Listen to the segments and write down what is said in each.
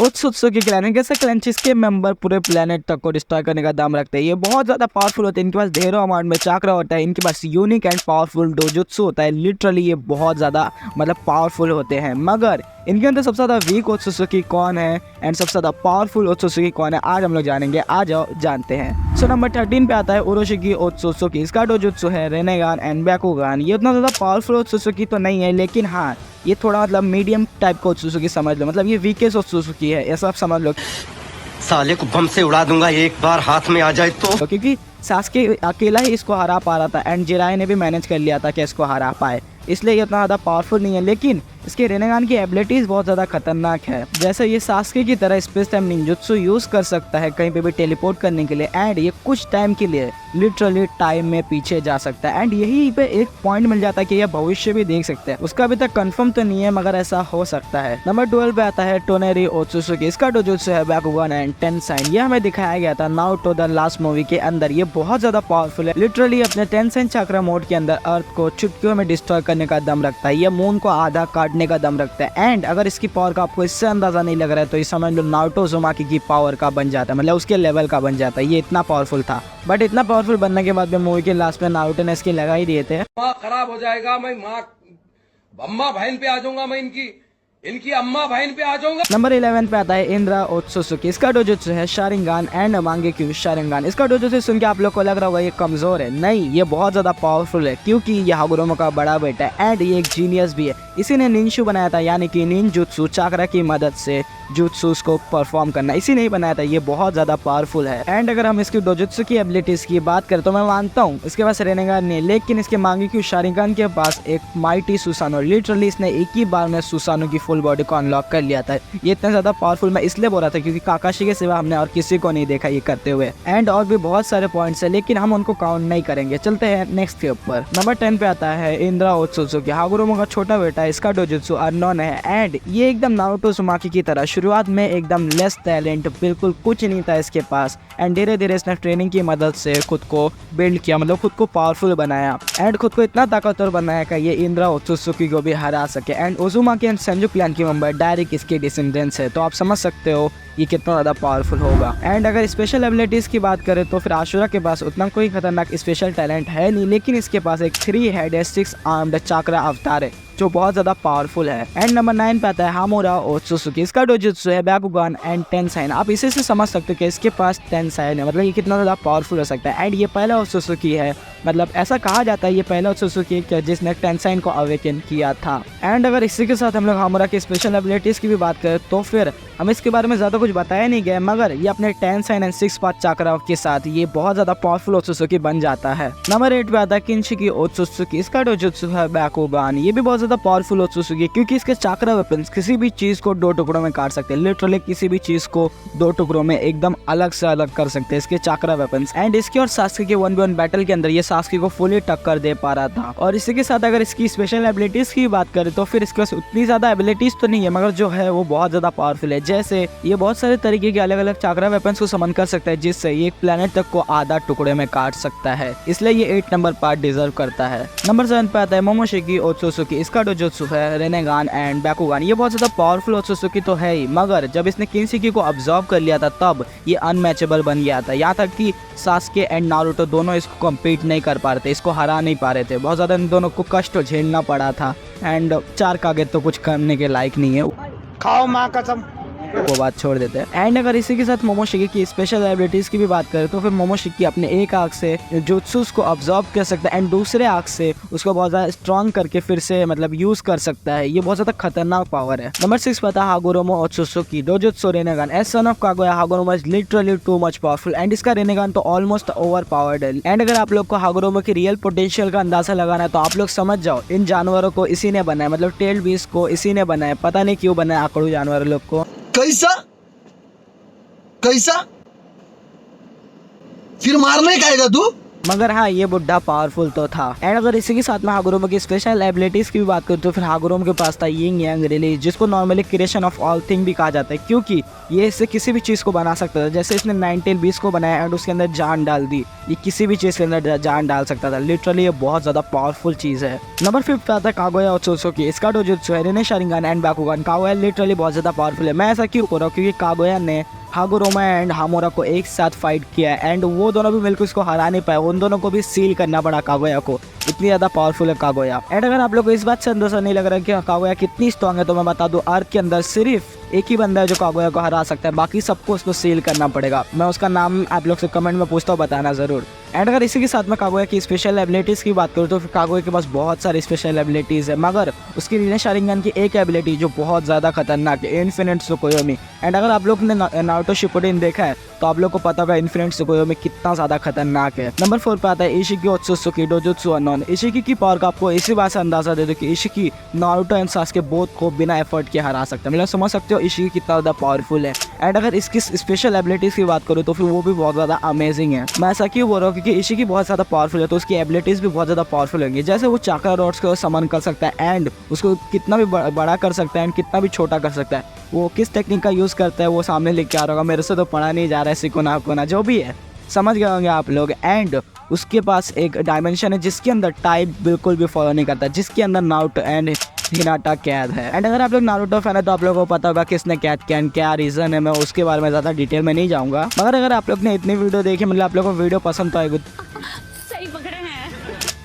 ओत्सुत्सुकी clan एक ऐसा clan जिसके मेंबर पूरे प्लेनेट तक को डिस्ट्रॉय करने का दम रखते हैं। ये बहुत ज्यादा पावरफुल होते हैं, इनके पास ढेरों अमाउंट में चाक्रा होता है, इनके पास यूनिक एंड पावरफुल डोजुत्सु होता है। लिटरली ये बहुत ज्यादा पावरफुल होते हैं। मगर इनके अंदर सबसे ज्यादा वीक ओत्सुत्सुकी कौन है एंड सबसे ज्यादा पावरफुल ओत्सुत्सुकी कौन है, आज हम लोग जानेंगे। आ जाओ जानते हैं। सो नंबर 13 पे आता है उरोशिकी ओत्सुत्सुकी। इसका डोजुत्सु है रेनेगान एंड ब्याकुगान। ये उतना ज्यादा पावरफुल ओत्सुत्सुकी तो नहीं है, लेकिन हाँ ये थोड़ा मीडियम टाइप का ओत्सुत्सुकी समझ लो। ये वीकेस्ट ओत्सुत्सुकी है, ऐसा आप समझ लो। साले को बम से उड़ा दूंगा एक बार हाथ में आ जाए तो। क्योंकि सास्के अकेला ही इसको हरा पा रहा था एंड जिराय ने भी मैनेज कर लिया था कि इसको हरा पाए, इसलिए ये उतना ज़्यादा पावरफुल नहीं है। लेकिन इसके रेनेगान की एबिलिटीज बहुत ज़्यादा खतरनाक है। जैसे ये सास्के की तरह स्पेस टाइम निंजुत्सु यूज कर सकता है कहीं पे भी टेलीपोर्ट करने के लिए, एंड ये कुछ टाइम के लिए लिटरली टाइम में पीछे जा सकता है। एंड यही पे एक पॉइंट मिल जाता है कि यह भविष्य भी देख सकते हैं। उसका अभी तक कंफर्म तो नहीं है, मगर ऐसा हो सकता है। नंबर 12 पे आता है टोनेरी ओत्सुत्सुकी। इसका डोजुत्सु है ब्याकुगान एंड टेंसाइन। ये हमें दिखाया गया था नारुतो द लास्ट मूवी के अंदर। ये बहुत ज्यादा पावरफुल है, लिटरली अपने टेंसाइन चक्रा मोड के अंदर अर्थ को चुटकियों में डिस्ट्रॉय करने का दम रखता है। ये मून को आधा काटने का दम रखता है। एंड अगर इसकी पावर का आपको इससे अंदाजा नहीं लग रहा है तो ये समझ लो नारुतो उज़ुमाकी की पावर का बन जाता है, उसके लेवल का बन जाता है। ये इतना पावरफुल था, बट इतना पावरफुल बनने के बाद भी मूवी के लास्ट में नारुतो ने इसकी लगा ही दिए थे। माँ खराब हो जाएगा, मैं माँ अम्मा बहन पे आ जाऊंगा, मैं इनकी अम्मा बहन पे आ जाऊंगा। नंबर 11 पे आता है इंद्रा ओत्सुत्सुकी। इसका डोजुत्सु है शारिंगान एंड मांगेक्यू शारिंगान। इसका डोजुत्सु सुन के आप लोग को लग रहा होगा ये कमजोर है। नहीं, ये बहुत ज्यादा पावरफुल है, क्योंकि ये हागुरोमो का बड़ा बेटा है एंड ये एक जीनियस भी है। इसी ने निंशु बनाया था, यानी कि निंजुत्सु चाक्रा की मदद से जुत्सुस को परफॉर्म करना, इसी ने ही बनाया था। ये बहुत ज्यादा पावरफुल है। एंड अगर हम इसकी डोजुत्सु की एबिलिटीज की बात करें तो मैं मानता हूँ इसके पास रेनेगान नहीं, लेकिन इसके मांगेक्यू शारिंगान के पास एक माइटी सुसानो, लिटरली इसने एक ही बार में सुसानो की फुल बॉडी को अनलॉक कर लिया था। ये इतना ज्यादा पावरफुल मैं इसलिए बोल रहा था क्योंकि काकाशी के सिवा हमने और किसी को नहीं देखा ये करते हुए। एंड और भी बहुत सारे पॉइंट्स है, लेकिन हम उनको काउंट नहीं करेंगे। चलते हैं नेक्स्ट के ऊपर। नंबर 10 पे आता है इंद्रा ओत्सुत्सुकी। हागुरोमो का छोटा बेटा है। इसका डोजुत्सु अननोन है एंड ये एकदम नारुतो उज़ुमाकी की तरह शुरुआत में एकदम लेस टैलेंट, बिल्कुल कुछ नहीं था इसके पास। एंड धीरे धीरे इसने ट्रेनिंग की मदद से खुद को बिल्ड किया, खुद को पावरफुल बनाया एंड खुद को इतना ताकतवर बनाया कि ये इंद्रा ओत्सुत्सुकी को भी हरा सके। And Uzumaki and Senju clan की मेंबर डायरेक्ट इसके डिसेंडेंट्स है, तो आप समझ सकते हो ये कितना ज़्यादा पावरफुल होगा। एंड अगर स्पेशल एबिलिटीज़ की बात करें तो फिर आशुरा के पास उतना कोई खतरनाक स्पेशल टैलेंट है नहीं, लेकिन इसके पास एक 3 हेडेड 6 आर्म्ड चाक्रा अवतार है जो बहुत ज़्यादा पावरफुल है। एंड नंबर 9 पे आता है हामुरा ओत्सुत्सुकी। इसका डोजुत्सु है ब्याकुगान एंड टेंसाइन। आप इसे से समझ सकते हो कि इसके पास टेंसाइन है, ये कितना ज़्यादा पावरफुल हो सकता है। एंड ये पहला ओत्सुत्सुकी है, ऐसा कहा जाता है ये पहला ओत्सुत्सुकी है जिसने टेंसाइन को अवेकन किया था। एंड अगर इसी के साथ हम लोग हामुरा की स्पेशल एबिलिटीज़ की भी बात करें तो फिर हम इसके बारे में ज़्यादा कुछ बताया नहीं गया, मगर ये अपने टेंसाइन एंड 6 पाथ चाक्रा के साथ ये बहुत ज़्यादा पावरफुल ओत्सुत्सुकी बन जाता है। नंबर 8 पे आता है किंशिकी ओत्सुत्सुकी। इसका डोजुत्सु है ब्याकुगान। ये भी बहुत ज़्यादा पावरफुल ओत्सुत्सुकी क्योंकि इसके चाक्रा वेपन्स किसी भी चीज़ को 2 टुकड़ों में काट सकते हैं। लिटरली किसी भी चीज़ को 2 टुकड़ों में एकदम अलग से अलग कर सकते हैं इसके चाक्रा वेपन्स। एंड इसके और सास्के के 1v1 बैटल के अंदर ये सास्के को फुली टक्कर दे पा रहा था। और इसी के साथ अगर इसकी स्पेशल एबिलिटीज़ की बात करें तो फिर इसके पास उतनी ज़्यादा एबिलिटीज़ तो नहीं है, मगर जो है वो बहुत ज़्यादा पावरफुल है। जैसे ये बहुत सारे तरीके के अलग अलग चाक्रा वेपन्स को समन कर सकता है, जिससे ये एक प्लेनेट तक को आधा टुकड़े में काट सकता है, इसलिए ये 8 नंबर पार्ट डिजर्व करता है। नंबर 7 पे आता है मोमोशिकी ओत्सुत्सुकी। इसका डोजुत्सु है रेनेगान एंड ब्याकुगान। ये बहुत ज़्यादा पावरफुल ओत्सुत्सुकी तो है ही, मगर जब इसने किंशिकी को अब्सॉर्ब कर लिया था तब ये अनमैचेबल बन गया था। यहाँ तक कि सास्के एंड नारुतो दोनों इसको कम्पीट नहीं कर पा रहे थे, इसको हरा नहीं पा रहे थे। बहुत ज़्यादा इन दोनों को कष्ट झेलना पड़ा था। एंड 4 कागे तो कुछ करने के लायक नहीं है, खाओ माँ कसम। वो बात छोड़ देते हैं। एंड अगर इसी के साथ मोमोशिकी की स्पेशल एबिलिटीज की भी बात करें तो फिर मोमोशिकी अपने एक आंख से जुत्सुस को अब्सॉर्ब कर सकता है एंड दूसरे आंख से उसको बहुत ज्यादा स्ट्रॉन्ग करके फिर से यूज कर सकता है। ये बहुत ज्यादा खतरनाक पावर है। नंबर 6 पता है Hagoromo Otsutsuki dojutsu Rinnegan. As son of Kaguya Hagoromo is literally too much powerful and इसका रेनेगान तो ऑलमोस्ट ओवर पावर्ड है। एंड अगर आप लोग को हागुरोमो की रियल पोटेंशियल का अंदाजा लगाना है तो आप लोग समझ जाओ इन जानवरों को इसी ने बनाया, टेल बीस्ट को इसी ने बनाया। पता नहीं क्यों बनाया आकड़ू जानवर लोग को। कैसा कैसा फिर मारने का आएगा तू? मगर हाँ ये बुढ़ा पावरफुल तो था। एंड अगर इसी के साथ में हागुरोमा की स्पेशल एबिलिटीज की भी बात करूँ तो फिर हागुरोमा के पास था यिंग यांग रिलीज, जिसको normally creation of all thing भी कहा जाता है, क्योंकि ये इससे किसी भी चीज को बना सकता था। जैसे इसने 19 बीस को बनाया एंड उसके अंदर जान डाल दी, ये किसी भी चीज के अंदर जान डाल सकता था। लिटरली ये बहुत ज्यादा पावरफुल चीज है। नंबर 5 पे आता है कागुया ओत्सुत्सुकी। इसका डोजुत्सु है Rinne Sharingan and Byakugan. Kaguya literally बहुत ज्यादा पावरफुल है। मैं ऐसा क्यों कर रहा हूँ, क्योंकि कागुया ने हागुरोमा एंड हामोरा को एक साथ फाइट किया एंड वो दोनों भी मिलकर उसको हरा नहीं पाए, उन दोनों को भी सील करना पड़ा कागुया को। इतनी ज्यादा पावरफुल है कागुया। एंड अगर आप लोग को इस बात से अंदाजा नहीं लग रहा है कि कागुया कितनी स्ट्रॉन्ग है, तो मैं बता दूं अर्क के अंदर सिर्फ एक ही बंदा है जो कागुया को हरा सकता है, बाकी सबको उसको सील करना पड़ेगा। मैं उसका नाम आप लोग से कमेंट में पूछता हूँ, बताना जरूर। एंड अगर इसी के साथ में कागुया की स्पेशल एबिलिटीज की बात करूँ तो फिर कागुया के पास बहुत सारी स्पेशल एबिलिटीज है, मगर उसकी रिने शारिंगन की एक एबिलिटी जो बहुत ज्यादा खतरनाक है, इन्फिनिट सुकोयोमी। एंड अगर आप लोग ने नारुतो शिपुडेन देखा है तो आप लोग को पता होगा इन्फिनिट सुकोयोमी कितना ज्यादा खतरनाक है। नंबर 4 पे आता है इशिकी ओत्सुत्सुकी डोजुत्सु अननोन। इशिकी की पावर का आपको इसी बात से अंदाजा दे दो कि इशिकी नारुतो एंड सासुके बोथ को बिना एफर्ट के हरा सकते हैं। मतलब समझ सकते हो इशिकी कितना ज्यादा पावरफुल है। एंड अगर इसकी स्पेशल एबिलिटीज की बात करूँ तो फिर वो भी बहुत ज्यादा अमेजिंग है। मैं ऐसा क्यों बोल रहा हूँ, क्योंकि इशिकी बहुत ज्यादा पावरफुल है तो उसकी एबिलिटीज भी बहुत ज्यादा पावरफुल होंगी। जैसे वो चाक्रा रॉड्स को समन कर सकता है एंड उसको कितना भी बड़ा कर सकता है एंड कितना भी छोटा कर सकता है। वो किस टेक्निक का यूज करता है वो सामने लिख के आ रहा होगा, मेरे से तो पढ़ा नहीं जा रहा है, सिकोना कोना जो भी है समझ गए होंगे आप लोग। एंड उसके पास एक डायमेंशन है जिसके अंदर टाइप बिल्कुल भी फॉलो नहीं करता, जिसके अंदर नारुतो एंड हिनाटा कैद है। एंड अगर आप लोग नारुतो फैन है तो आप लोगों को पता होगा किसने कैद किया एंड क्या रीजन है, मैं उसके बारे में ज्यादा डिटेल में नहीं जाऊंगा। मगर अगर आप लोग ने इतनी वीडियो देखी, मतलब आप लोग को वीडियो पसंद तो आएगी, सही पकड़े हैं।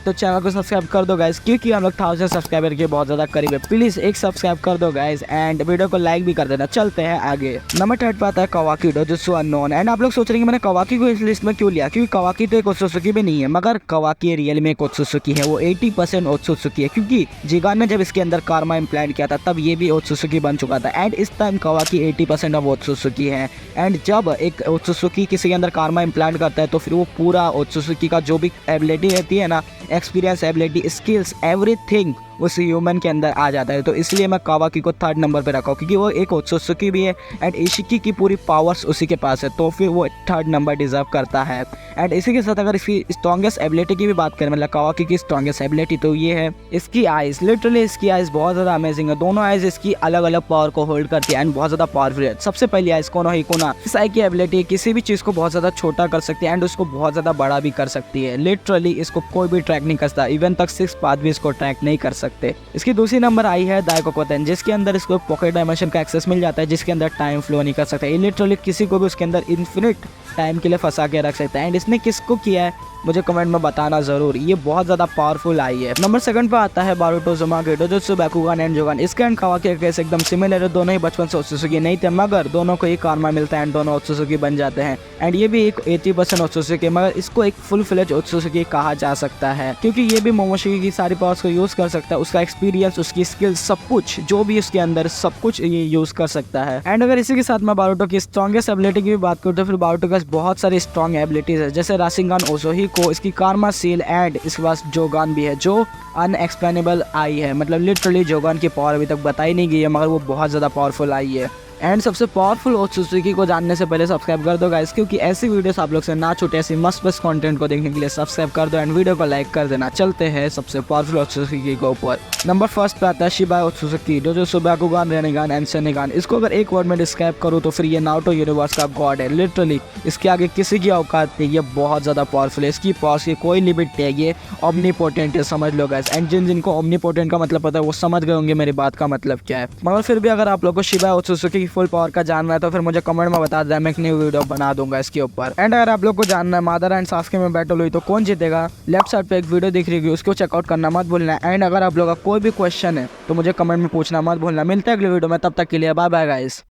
तो चैनल को सब्सक्राइब कर दो गाइस, क्योंकि हम लोग 1000 सब्सक्राइबर के बहुत ज़्यादा करीब है। प्लीज़ एक सब्सक्राइब कर दो गाइस एंड वीडियो को लाइक भी कर देना। चलते हैं आगे। नंबर 3 पे आता है कावाकी डोजुत्सु अननोन। एंड आप लोग सोच रहे हैं कि मैंने कावाकी को इस लिस्ट में क्यों लिया, क्योंकि कावाकी तो एक ओत्सुत्सुकी भी नहीं है, मगर कावाकी रियल में एक ओत्सुत्सुकी है। वो 80% ओत्सुत्सुकी है, क्योंकि जिगान ने जब इसके अंदर कारमा इम्प्लांट किया था तब ये भी ओत्सुत्सुकी बन चुका था। एंड इस टाइम कावाकी 80% ऑफ ओत्सुत्सुकी है। एंड जब एक ओत्सुत्सुकी किसी के अंदर कारमा इम्प्लांट करता है तो फिर वो पूरा ओत्सुत्सुकी का जो भी एबिलिटी रहती है ना, एक्सपीरियंस, एबिलिटी, स्किल्स, एवरीथिंग उस ह्यूमन के अंदर आ जाता है। तो इसलिए मैं कावाकी को 3rd नंबर पे रखा हूँ, क्योंकि वो एक ओत्सुत्सुकी भी है एंड इशिकी की पूरी पावर्स उसी के पास है, तो फिर वो 3rd नंबर डिजर्व करता है। एंड इसी के साथ अगर इसकी स्ट्रॉन्गेस्ट एबिलिटी की भी बात करें, मतलब कावाकी की स्ट्रॉन्गेस्ट एबिलिटी, तो ये है इसकी आइज। लिटरली इसकी आइज बहुत ज़्यादा अमेजिंग है। दोनों आइज इसकी अलग अलग पावर को होल्ड करती है एंड बहुत ज़्यादा पावरफुल है। सबसे पहली आइज कोनो हिकोना। इस आई की एबिलिटी किसी भी चीज़ को बहुत ज़्यादा छोटा कर सकती है एंड उसको बहुत ज़्यादा बड़ा भी कर सकती है। लिटरली इसको कोई भी ट्रैक नहीं कर सकता, इवन तक 6 पाथ भी इसको ट्रैक नहीं कर सकते। इसकी दूसरी नंबर आई है दाइकोकोटेन, जिसके अंदर इसको पॉकेट डायमेंशन का एक्सेस मिल जाता है, जिसके अंदर टाइम फ्लो नहीं कर सकता। ये लिटरली किसी को भी उसके अंदर इन्फिनिट टाइम के लिए फंसा के रख सकता है। एंड इसने किसको किया है मुझे कमेंट में बताना जरूर, ये बहुत ज्यादा पावरफुल आई है। नंबर 2 पे आता है बारुटो उज़ुमाकी डोजुत्सु बाकुगन एंड जोगन। इसके एंड कावाकी के केस एकदम सिमिलर है, दोनों ही बचपन से ओत्सुत्सुकी नहीं थे, मगर दोनों को ही कारमा मिलता है एंड दोनों ओत्सुत्सुकी बन जाते हैं। एंड ये भी एक 80% ओत्सुत्सुकी, मगर इसको एक फुल फ्लेज ओत्सुत्सुकी कहा जा सकता है, क्योंकि ये भी मोमोशिकी की सारी पावर्स को यूज कर सकता है। उसका एक्सपीरियंस, उसकी स्किल्स, सब कुछ जो भी उसके अंदर सब कुछ ये यूज कर सकता है। एंड अगर इसी के साथ मैं बारुटो की स्ट्रॉन्गेस्ट एबिलिटी की भी बात करूँ तो फिर बारुटो के पास बहुत सारी स्ट्रॉन्ग एबिलिटीज है, जैसे राशिंगन ओसोही को, इसकी कारमा सील एंड इसके पास जोगान भी है जो अनएक्सप्लेनेबल आई है। मतलब लिटरली जोगान की पावर अभी तक बताई नहीं गई है, मगर वो बहुत ज़्यादा पावरफुल आई है। एंड सबसे पावरफुल ओत्सुत्सुकी को जानने से पहले सब्सक्राइब कर दो गाइस, क्योंकि ऐसी वीडियोस आप लोग से ना छूटे, ऐसी मस्त मस्त कंटेंट को देखने के लिए सब्सक्राइब कर दो एंड वीडियो को लाइक कर देना। चलते हैं सबसे पावरफुल ओत्सुत्सुकी के ऊपर। नंबर 1 पे आता है शिबा ओत्सुत्सुकी डोजुत्सु बाकुगन रेनिगन एंड सेनिगन। इसको अगर एक वर्ड में डिस्क्राइब करूँ तो फिर ये नारुतो यूनिवर्स का गॉड है। लिटरली इसके आगे किसी की औकात नहीं, ये बहुत ज़्यादा पावरफुल है। इसकी पावर्स की कोई लिमिट नहीं है, ये ओमनीपोटेंट है, समझ लो गाइस। एंड जिनको ओमनीपोटेंट का मतलब पता है वो समझ गए होंगे मेरी बात का मतलब क्या है। मगर फिर भी अगर आप लोग को शिबा ओत्सुत्सुकी की फुल पावर का जानना है तो फिर मुझे कमेंट में बता देना, मैं एक न्यू वीडियो बना दूंगा इसके ऊपर। एंड अगर आप लोग को जानना है मादरा एंड सास्के में बैटल हुई तो कौन जीतेगा, लेफ्ट साइड पे एक वीडियो दिख रही है, उसको चेकआउट करना मत भूलना। एंड अगर आप लोग का कोई भी क्वेश्चन है तो मुझे कमेंट में पूछना मत भूलना। मिलता है अगले वीडियो में, तब तक के लिए बाय बाय गाइस।